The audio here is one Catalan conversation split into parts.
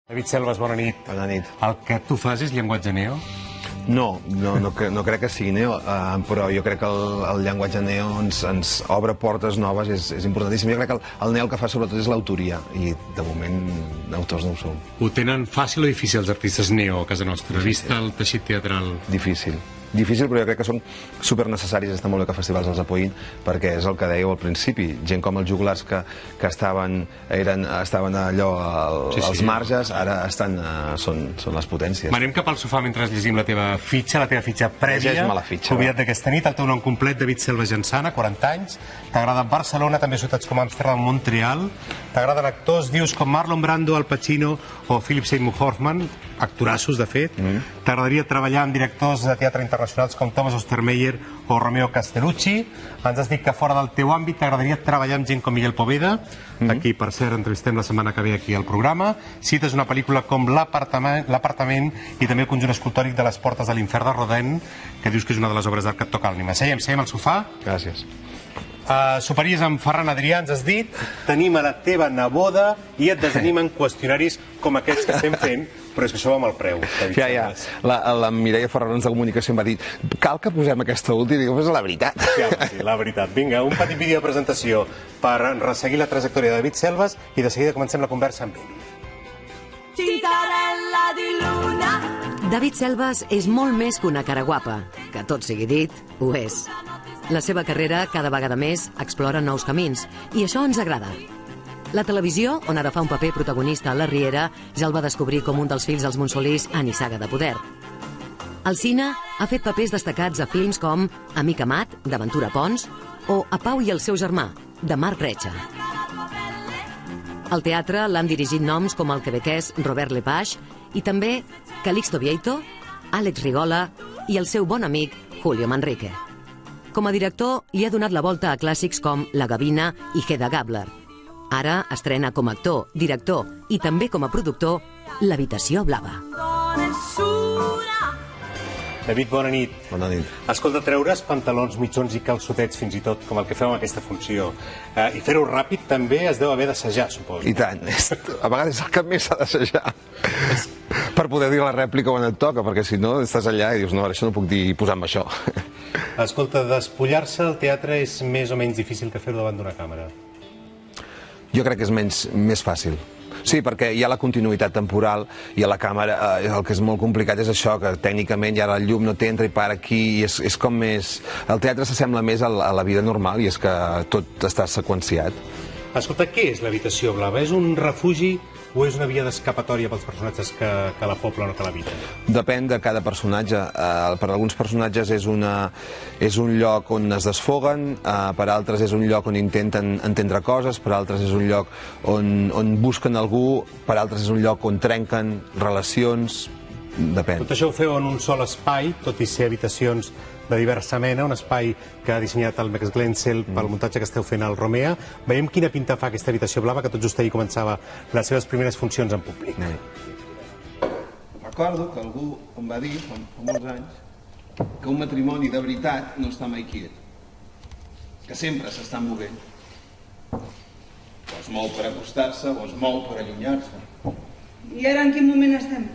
David Selves, bona nit. Bona nit. El que tu fas és llenguatge neo? No crec que sigui neo, però jo crec que el llenguatge neo ens obre portes noves, és importantíssim. Jo crec que el neo el que fa sobretot és l'autoria, i de moment autors no ho som. Ho tenen fàcil o difícil els artistes neo a casa nostra, vist el teixit teatral? Difícil, però jo crec que són supernecessaris. Està molt bé que festivals els apoyin, perquè és el que dèieu al principi. Gent com els Joglars que estaven allò als marges, ara són les potències. Anem cap al sofà mentre llegim la teva fitxa prèvia. Llegeix-me la fitxa. Convidat d'aquesta nit, el teu nom complet, David Selves Jansana, 40 anys. T'agrada Barcelona, també ciutats com Amsterdam, Montreal. T'agraden actors, dius, com Marlon Brando, Al Pacino o Philip Seymour Hoffman, actorassos, de fet. T'agradaria treballar amb directors de teatre internacionals com Thomas Ostermeyer o Romeo Castellucci. Ens has dit que fora del teu àmbit t'agradaria treballar amb gent com Miguel Poveda, aquí, per cert, entrevistem la setmana que ve aquí al programa. Cites una pel·lícula com L'Apartament i també el conjunt escultòric de les Portes de l'Infern de Rodin, que dius que és una de les obres d'art que et toca l'ànima. Seiem al sofà. Gràcies. Soparies amb Ferran Adrià, ens has dit, tenim a la teva neboda i et desanimen qüestionaris com aquests que estem fent, però és que això va amb el preu. Ja. La Mireia Ferrarons de Comunicació em va dir, cal que posem aquesta última, i dic, és la veritat. Sí, la veritat. Vinga, un petit vídeo de presentació per resseguir la trajectòria de David Selves i de seguida comencem la conversa amb ell. David Selves és molt més que una cara guapa, que tot sigui dit, ho és. La seva carrera, cada vegada més, explora nous camins, i això ens agrada. La televisió, on ara fa un paper protagonista a La Riera, ja el va descobrir com un dels fills dels Monsolís a Nissaga de Poder. Al cine ha fet papers destacats a films com Amic amat, d'Aventura Pons, o A Pau i el seu germà, de Marc Recha. Al teatre l'han dirigit noms com el quebequès Robert Lepage i també Calixto Vieito, Àlex Rigola i el seu bon amic Julio Manrique. Com a director, li ha donat la volta a clàssics com La Gavina i Hedda Gabler. Ara estrena com a actor, director i també com a productor L'Habitació Blava. David, bona nit. Bona nit. Escolta, treure's pantalons, mitjons i calçotets, fins i tot, com el que feu en aquesta funció, i fer-ho ràpid també es deu haver d'assajar, suposo. I tant. A vegades és el que més s'ha d'assajar. Per poder dir la rèplica quan et toca, perquè si no estàs allà i dius, no, això no puc dir posant-me això. Escolta, despullar-se al teatre és més o menys difícil que fer-ho davant d'una càmera? Jo crec que és més fàcil. Sí, perquè hi ha la continuïtat temporal i a la càmera el que és molt complicat és això, que tècnicament ja el llum no t'entra i para aquí, i és com més... El teatre s'assembla més a la vida normal, i és que tot està seqüenciat. Escolta, què és l'Habitació Blava? És un refugi o és una via d'escapatòria pels personatges que la poblen o que l'habiten? Depèn de cada personatge. Per alguns personatges és un lloc on es desfoguen, per altres és un lloc on intenten entendre coses, per altres és un lloc on busquen algú, per altres és un lloc on trenquen relacions, depèn. Tot això ho feu en un sol espai, tot i ser habitacions de diversa mena, un espai que ha dissenyat el Max Glenzel pel muntatge que esteu fent al Romea. Veiem quina pinta fa aquesta Habitació Blava, que tot just ahir començava les seves primeres funcions en públic. Recordo que algú em va dir, fa molts anys, que un matrimoni de veritat no està mai quiet, que sempre s'està movent. O es mou per acostar-se o es mou per allunyar-se. I ara en quin moment estem?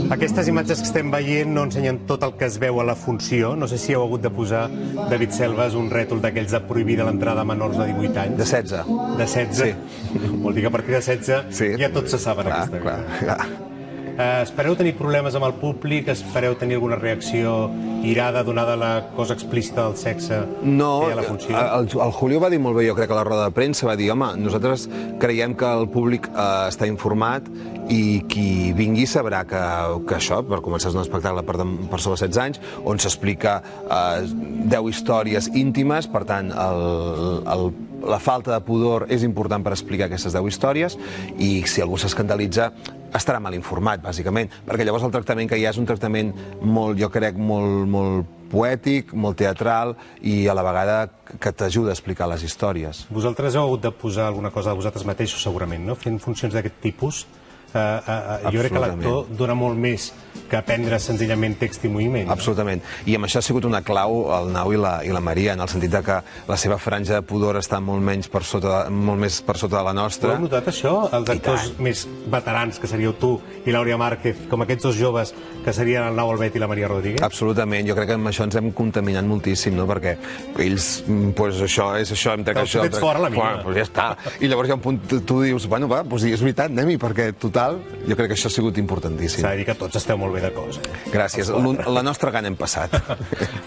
Aquestes imatges que estem veient no ensenyen tot el que es veu a la funció. No sé si heu hagut de posar, David Selves, un rètol d'aquells de prohibir l'entrada a menors de 18 anys. De 16. De 16? Sí. Vol dir que a partir de 16 ja tots se saben aquesta vida. Clar. Espereu tenir problemes amb el públic? Espereu tenir alguna reacció irada donada la cosa explícita del sexe que hi ha a la funció? El Julio va dir molt bé, jo crec, a la roda de premsa, va dir, home, nosaltres creiem que el públic està informat i qui vingui sabrà que això, per començar, és un espectacle per sobre 16 anys, on s'explica 10 històries íntimes, per tant, la falta de pudor és important per explicar aquestes 10 històries, i si algú s'escandalitza estarà mal informat, bàsicament, perquè llavors el tractament que hi ha és un tractament molt, jo crec, molt poètic, molt teatral, i a la vegada que t'ajuda a explicar les històries. Vosaltres heu hagut de posar alguna cosa de vosaltres mateixos, segurament, no? Fent funcions d'aquest tipus. jo crec que l'actor dona molt més que aprendre senzillament text i moviment. Absolutament. I amb això ha sigut una clau el Nau i la Maria, en el sentit que la seva franja de pudor està molt més per sota de la nostra. Heu notat això? Els actors més veterans, que seríeu tu i l'Àurea Márquez, com aquests dos joves que serien el Nau Albet i la Maria Rodríguez? Absolutament. Jo crec que amb això ens hem contaminat moltíssim, no? Perquè ells, doncs això és això, hem trec això... Tens fora la mina. Doncs ja està. I llavors hi ha un punt, tu dius, bueno, va, doncs és veritat, anem-hi, perquè total, jo crec que això ha sigut importantíssim. S'ha de dir que tots esteu molt bé de cosa. Gràcies. La nostra gana hem passat.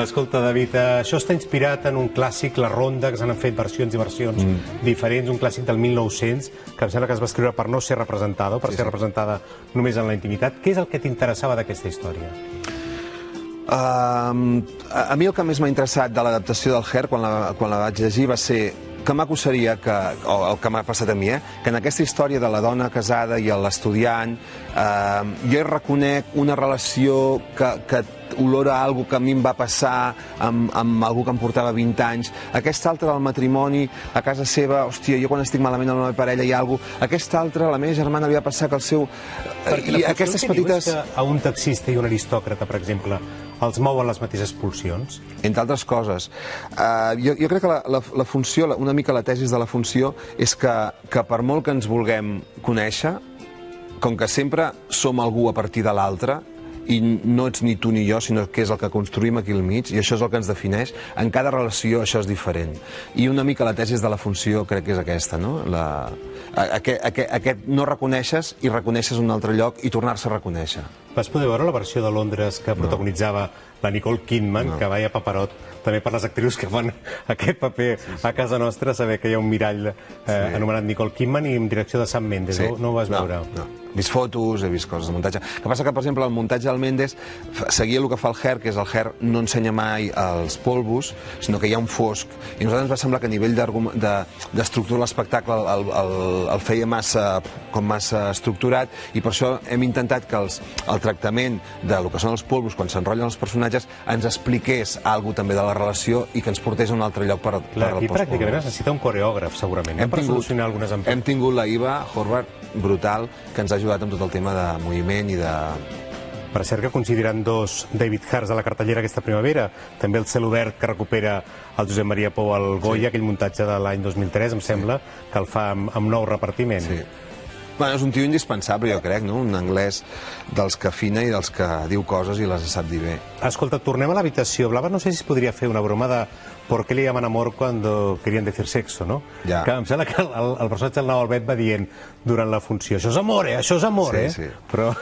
Escolta, David, això està inspirat en un clàssic, La Ronda, que s'han fet versions i versions diferents, un clàssic del 1900, que em sembla que es va escriure per no ser representada, o per ser representada només en la intimitat. Què és el que t'interessava d'aquesta història? A mi el que més m'ha interessat de l'adaptació del Her, quan la vaig llegir, va ser que maco seria, o el que m'ha passat a mi, que en aquesta història de la dona casada i l'estudiant, jo hi reconec una relació que olora a algo que a mi em va passar amb algú que em portava 20 anys. Aquesta altra del matrimoni, a casa seva, hòstia, jo quan estic malament amb la meva parella hi ha alguna cosa. Aquesta altra, la meva germana, li va passar que el seu... Perquè la funció que diu és que a un taxista i un aristòcrata, per exemple, els mouen les mateixes pulsions? Entre altres coses. Jo crec que la funció, una mica la tesi de la funció, és que per molt que ens vulguem conèixer, com que sempre som algú a partir de l'altre, i no ets ni tu ni jo, sinó que és el que construïm aquí al mig, i això és el que ens defineix, en cada relació això és diferent. I una mica la tesi de la funció crec que és aquesta, no? Aquest no reconeixes i reconeixes un altre lloc i tornar-se a reconèixer. Vas poder veure la versió de Londres que protagonitzava la Nicole Kidman, que vaia paperot, també per les actrius que fan aquest paper a casa nostra, saber que hi ha un mirall anomenat Nicole Kidman i en direcció de Sam Mendes, no ho vas veure? No. He vist fotos, he vist coses de muntatge. El que passa que, per exemple, el muntatge del Mendes seguia el que fa el Her, que és el Her no ensenya mai els polvos, sinó que hi ha un fosc. I a nosaltres ens va semblar que a nivell d'estructura de l'espectacle el feia massa estructurat, i per això hem intentat que el tractament del que són els polvos, quan s'enrotllen els personatges, ens expliqués alguna també de la relació i que ens portés a un altre lloc per aquí pràcticament es necessita un coreògraf, segurament, per solucionar algunes empreses. Hem tingut la Iva Horvath, brutal, que ens ha ajudat amb tot el tema de moviment i de... Per cert, que coincidiran dos David Hars a la cartellera aquesta primavera. També el Cel obert, que recupera el Josep Maria Pou al Goya, aquell muntatge de l'any 2003, em sembla, que el fa amb nou repartiment. Sí. Bueno, és un tio indispensable, jo crec, no? Un anglès dels que afina i dels que diu coses i les sap dir bé. Escolta, tornem a l'habitació. Blava, no sé si es podria fer una broma de ¿por qué le llaman amor cuando querían decir sexo, no? Ja. Que em sembla que el personatge del Nau Albet va dient durant la funció, això és amor, això és amor, Sí. Però...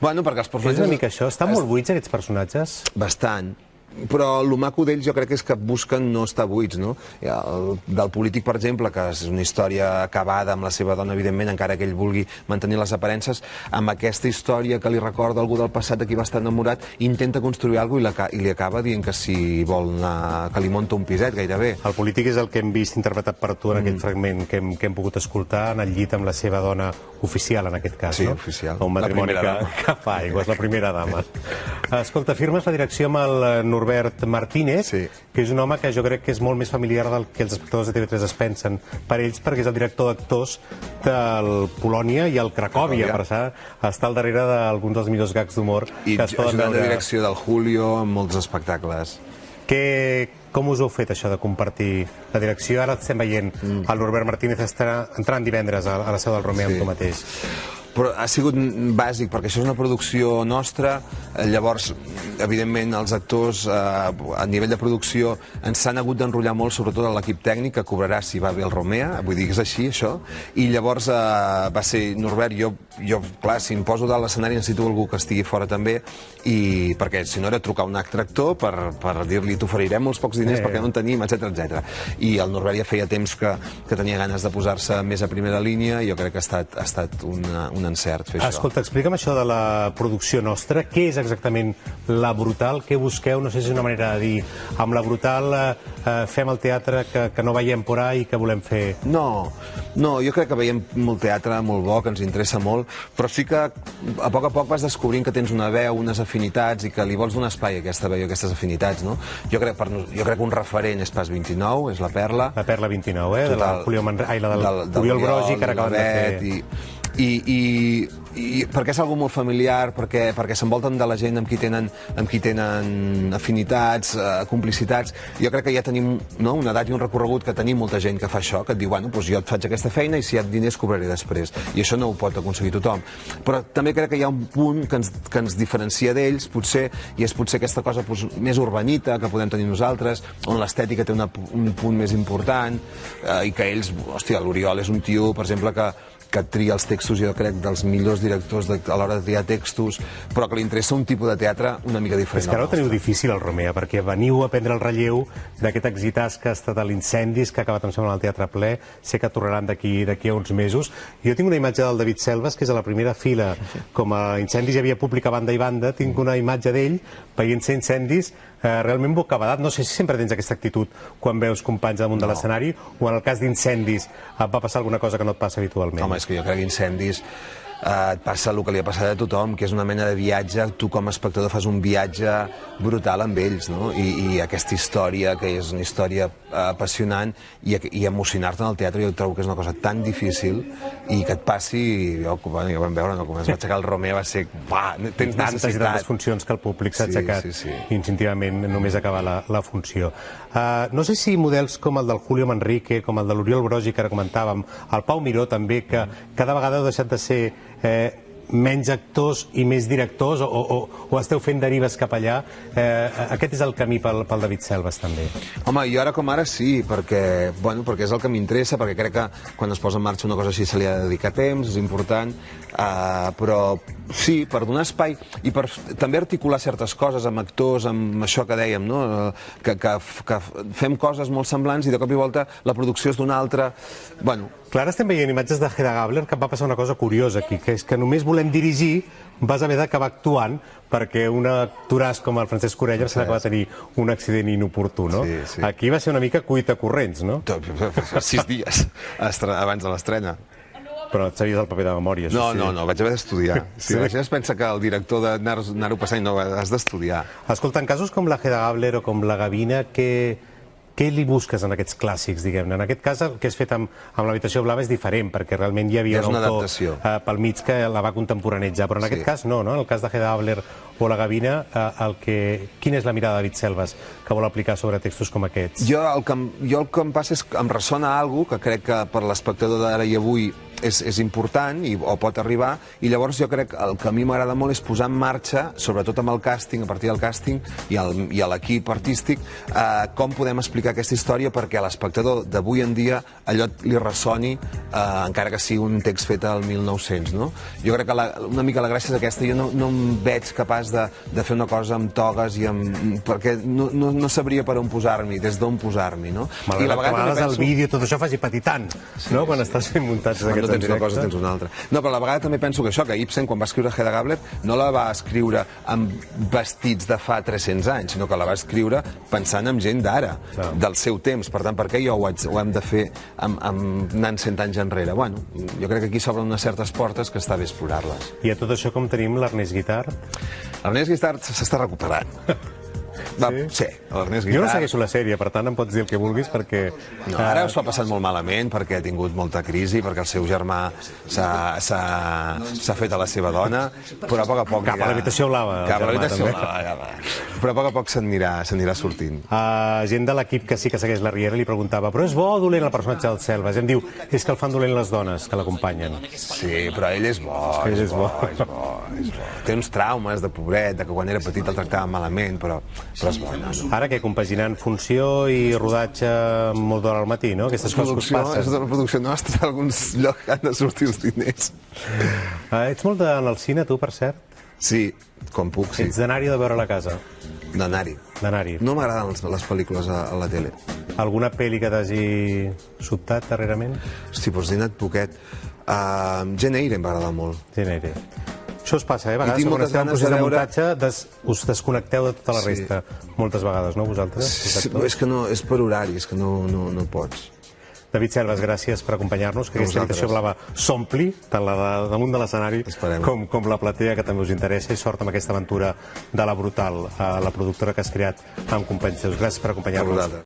Bueno, perquè els personatges... És una mica això. Estan molt buits, aquests personatges? Bastant. Però el maco d'ells jo crec que és que busquen no estar buits, no? Del polític, per exemple, que és una història acabada amb la seva dona, evidentment, encara que ell vulgui mantenir les aparences, amb aquesta història que li recorda algú del passat de qui va estar enamorat, intenta construir alguna cosa i li acaba dient que si vol anar, que li munta un piset, gairebé. El polític és el que hem vist interpretat per tu en aquest fragment que hem pogut escoltar, en el llit amb la seva dona oficial, en aquest cas, Sí, no? oficial. Un matrimoni que fa aigües, la primera dama. Escolta, firmes la direcció amb el Norbert Martínez, que és un home que jo crec que és molt més familiar del que els espectadors de TV3 es pensen per ells, perquè és el director d'actors del Polònia i el Cracòvia, per estar al darrere d'alguns dels millors gags d'humor que es poden veure. I ajudant de direcció del Julio en molts espectacles. Com us heu fet, això de compartir la direcció? Ara estem veient el Norbert Martínez entrant divendres a la seu del Romea amb tu mateix. Però ha sigut bàsic, perquè això és una producció nostra, llavors, evidentment, els actors, a nivell de producció, ens s'han hagut d'enrotllar molt, sobretot a l'equip tècnic, que cobrarà si va bé el Romea, vull dir que és així, això, i llavors va ser Norbert, jo, clar, si em poso dalt l'escenari necessito algú que estigui fora també, i perquè si no era trucar un altre actor per dir-li t'oferirem molts pocs diners perquè no en tenim, etc. I el Norbert ja feia temps que tenia ganes de posar-se més a primera línia, i jo crec que ha estat un encert fer això. Escolta, explica'm això de la producció nostra. Què és exactament La Brutal? Què busqueu? No sé si és una manera de dir amb La Brutal fem el teatre que no veiem por ahí i que volem fer... No, jo crec que veiem molt teatre, molt bo, que ens interessa molt, però sí que a poc vas descobrint que tens una veu, unes afinitats, i que li vols donar espai a aquesta veu i a aquestes afinitats, no? Jo crec que un referent és Pas 29, és la Perla. La Perla 29, de la Oriol Brogi, que ara acaben de fer... I perquè és algo molt familiar, perquè s'envolten de la gent amb qui tenen afinitats, complicitats. Jo crec que ja tenim una edat i un recorregut que tenim molta gent que fa això, que et diu, bueno, doncs jo et faig aquesta feina i si hi ha diners cobraré després. I això no ho pot aconseguir tothom. Però també crec que hi ha un punt que ens diferencia d'ells, potser, i és potser aquesta cosa més urbanita que podem tenir nosaltres, on l'estètica té un punt més important, i que ells, hòstia, l'Oriol és un tio, per exemple, que tria els textos, jo crec, dels millors directors a l'hora de triar textos, però que li interessa un tipus de teatre una mica diferent. És que ara ho teniu difícil, el Romea, perquè veniu a prendre el relleu d'aquest exitàs que ha estat a l'Incendis, que ha acabat, em sembla, al Teatre Ple. Sé que tornaran d'aquí a uns mesos. Jo tinc una imatge del David Selves, que és a la primera fila. Com a Incendis hi havia públic a banda i banda, tinc una imatge d'ell veient ser Incendis realment bocabadat. No sé si sempre tens aquesta actitud quan veus companys damunt de l'escenari, o en el cas d'Incendis et va passar alguna cosa que no et passa habitualment. Home, és que jo crec que Incendis et passa el que li ha passat a tothom, que és una mena de viatge. Tu com a espectador fas un viatge brutal amb ells, no? I aquesta història, que és una història apassionant, i emocionar-te en el teatre, jo trobo que és una cosa tan difícil, i que et passi, ja ho vam veure, com es va aixecar el Romea, va ser, tens necessitat. Tantes funcions que el públic s'ha aixecat instintivament només acabar la funció. No sé si models com el del Julio Manrique, com el de l'Oriol Brogi, que ara comentàvem, el Pau Miró també, que cada vegada heu deixat de ser menys actors i més directors, o esteu fent derives cap allà. Aquest és el camí pel David Selves, també. Home, jo ara com ara sí, perquè és el que m'interessa, perquè crec que quan es posa en marxa una cosa així se li ha de dedicar temps, és important, però sí, per donar espai i per també articular certes coses amb actors, amb això que dèiem, no? Que fem coses molt semblants i de cop i volta la producció és d'una altra. Clar, ara estem veient imatges de Hedda Gabler, que va passar una cosa curiosa aquí, que és que només volem dirigir, vas haver d'acabar actuant, perquè un actoràs com el Francesc Orella va tenir un accident inoportú, no? Aquí va ser una mica cuita corrents, no? 6 dies abans de l'estrena. Però et sabies el paper de memòria, això sí. No, vaig haver d'estudiar. Si la gent es pensa que el director d'anar-ho passant, no, has d'estudiar. Escolta, en casos com la Hedda Gabler o com la Gavina, què li busques en aquests clàssics, diguem-ne? En aquest cas, el que és fet amb l'Habitació Blava és diferent, perquè realment hi havia un autor pel mig que la va contemporanejar, però en aquest cas no, no? En el cas de Hedda Gabler o la Gavina, quina és la mirada de David Selves que vol aplicar sobre textos com aquests? Jo el que em passa és que em ressona alguna que crec que per l'espectador d'ara i avui és important o pot arribar, i llavors jo crec que el que a mi m'agrada molt és posar en marxa, sobretot amb el càsting, a partir del càsting i a l'equip artístic, com podem explicar aquesta història perquè a l'espectador d'avui en dia allò li ressoni, encara que sigui un text fet al 1900, no? Jo crec que una mica la gràcia és aquesta. Jo no em veig capaç de fer una cosa amb togues perquè no sabria per on posar-m'hi, des d'on posar-m'hi, no? I a vegades el vídeo, tot això faci patitant, no? Quan estàs fent muntatges d'aquests tens una cosa, tens una altra. No, però a la vegada també penso que això, que Ibsen, quan va escriure Hedda Gabler, no la va escriure amb vestits de fa 300 anys, sinó que la va escriure pensant en gent d'ara, del seu temps. Per tant, per què ho hem de fer anant 100 anys enrere? Bueno, jo crec que aquí s'obren unes certes portes que està bé explorar-les. I a tot això com tenim l'Ernest Guitart? L'Ernest Guitart s'està recuperant. Sí, l'Ernest Guitart. Jo no segueixo la sèrie, per tant em pots dir el que vulguis, perquè... No, ara s'ho ha passat molt malament, perquè ha tingut molta crisi, perquè el seu germà s'ha fet a la seva dona, però a poc a poc... Cap a l'Habitació Blava. Cap a l'Habitació Blava, però a poc a poc s'anirà sortint. Gent de l'equip que sí que segueix la Riera li preguntava, però és bo o dolent el personatge del Selves? Em diu, és que el fan dolent les dones que l'acompanyen. Sí, però ell és bo, és bo. Té uns traumes de pobret, que quan era petit el tractaven malament, però és bo. Ara que compaginant funció i rodatge molt d'hora al matí, no? Aquestes coses que us passen. És de la producció nostra, a alguns llocs han de sortir els diners. Ets molt d'anar al cine, tu, per cert? Sí, com puc, sí. Ets d'anar-hi o de veure a la casa? D'anar-hi. No m'agraden les pel·lícules a la tele. Alguna pel·li que t'hagi sobtat darrerament? Hosti, doncs he anat poquet. Jane Eyre em va agradar molt. Jane Eyre. Això us passa, a vegades, quan esteu en procés de muntatge, us desconnecteu de tota la resta. Moltes vegades, no, vosaltres? És que no, és per horari, és que no pots. David Selves, gràcies per acompanyar-nos, que aquesta Habitació Blava s'ompli, tant la damunt de l'escenari com la platea, que també us interessa, i sort amb aquesta aventura de La Brutal, la productora que has creat amb companys teus. Gràcies per acompanyar-nos.